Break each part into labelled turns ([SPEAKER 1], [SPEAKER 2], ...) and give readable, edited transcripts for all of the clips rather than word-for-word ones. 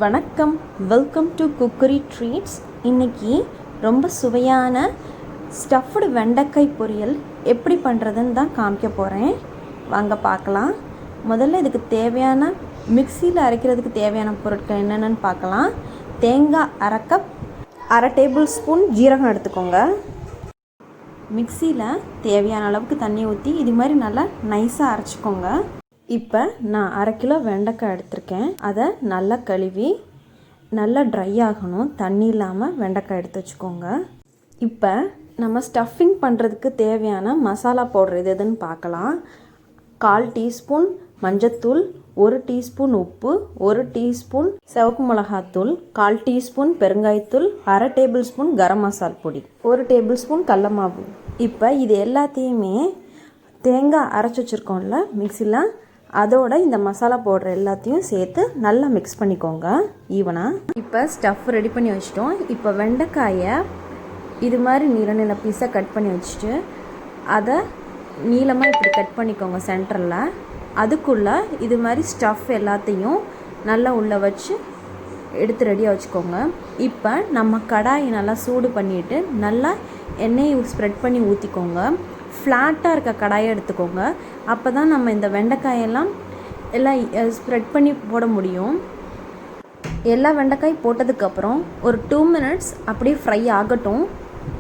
[SPEAKER 1] வணக்கம், welcome to cookery treats. இன்றைக்கி ரொம்ப சுவையான ஸ்டஃப்டு வெண்டைக்காய் பொரியல் எப்படி பண்ணுறதுன்னு தான் காமிக்க போகிறேன். வாங்க பார்க்கலாம். முதல்ல இதுக்கு தேவையான மிக்சியில் அரைக்கிறதுக்கு தேவையான பொருட்கள் என்னென்னு பார்க்கலாம். தேங்காய் அரை கப், அரை டேபிள் ஸ்பூன் ஜீரகம் எடுத்துக்கோங்க. மிக்சியில் தேவையான அளவுக்கு தண்ணி ஊற்றி இது மாதிரி நல்லா நைஸாக அரைச்சிக்கோங்க. இப்போ நான் அரை கிலோ வெண்டைக்காய் எடுத்திருக்கேன். அதை நல்லா கழுவி நல்லா ட்ரை ஆகணும், தண்ணி இல்லாமல் வெண்டைக்காய் எடுத்து வச்சுக்கோங்க. இப்போ நம்ம ஸ்டஃபிங் பண்ணுறதுக்கு தேவையான மசாலா பவுடர் எதுன்னு பார்க்கலாம். 1/4 டீஸ்பூன் மஞ்சத்தூள், 1 டீஸ்பூன் உப்பு, 1 டீஸ்பூன் சிவப்பு மிளகாத்தூள், 1/4 டீஸ்பூன் பெருங்காயத்தூள், அரை டேபிள் ஸ்பூன் கரம் மசால் பொடி, 1 டேபிள் ஸ்பூன் கடல மாவு. இப்போ இது எல்லாத்தையுமே தேங்காய் அரைச்சி வச்சுருக்கோம்ல மிக்சியில், அதோட இந்த மசாலா பவுடர் எல்லாத்தையும் சேர்த்து நல்லா மிக்ஸ் பண்ணிக்கோங்க ஈவனாக. இப்போ ஸ்டஃப் ரெடி பண்ணி வச்சிட்டோம். இப்போ வெண்டைக்காயை இது மாதிரி நீள பீஸாக கட் பண்ணி வச்சுட்டு அதை நீளமாக இப்படி கட் பண்ணிக்கோங்க சென்டரில். அதுக்குள்ளே இது மாதிரி ஸ்டஃப் எல்லாத்தையும் நல்லா உள்ளே வச்சு எடுத்து ரெடியாக வச்சுக்கோங்க. இப்போ நம்ம கடாயை நல்லா சூடு பண்ணிவிட்டு நல்லா எண்ணெயை ஸ்ப்ரெட் பண்ணி ஊற்றிக்கோங்க. ஃப்ளாட்டாக இருக்க கடாயை எடுத்துக்கோங்க. அப்போ தான் நம்ம இந்த வெண்டைக்காயெல்லாம் எல்லாம் ஸ்ப்ரெட் பண்ணி போட முடியும். எல்லா வெண்டைக்காய் போட்டதுக்கப்புறம் ஒரு 2 மினிட்ஸ் அப்படியே ஃப்ரை ஆகட்டும்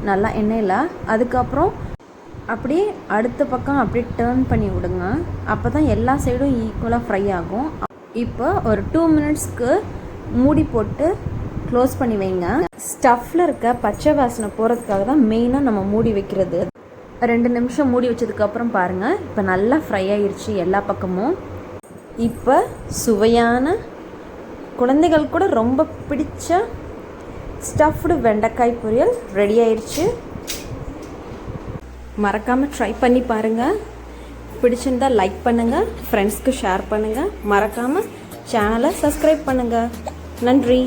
[SPEAKER 1] நல்லா எண்ணெயில். அதுக்கப்புறம் அப்படியே அடுத்த பக்கம் அப்படியே டர்ன் பண்ணி விடுங்க. அப்போ தான் எல்லா சைடும் ஈக்குவலாக ஃப்ரை ஆகும். இப்போ ஒரு 2 மினிட்ஸ்க்கு மூடி போட்டு க்ளோஸ் பண்ணி வைங்க. ஸ்டஃப்பில் இருக்க பச்சை வாசனை போகிறதுக்காக தான் மெயினாக நம்ம மூடி வைக்கிறது. 2 நிமிஷம் மூடி வச்சதுக்கப்புறம் பாருங்கள், இப்போ நல்லா ஃப்ரை ஆகிடுச்சு எல்லா பக்கமும். இப்போ சுவையான குழந்தைகள் கூட ரொம்ப பிடிச்ச ஸ்டஃப்டு வெண்டைக்காய் பொரியல் ரெடி ஆயிடுச்சு. மறக்காமல் ட்ரை பண்ணி பாருங்கள். பிடிச்சிருந்தால் லைக் பண்ணுங்கள், ஃப்ரெண்ட்ஸ்க்கு ஷேர் பண்ணுங்கள். மறக்காமல் சேனலை சப்ஸ்கிரைப் பண்ணுங்கள். நன்றி.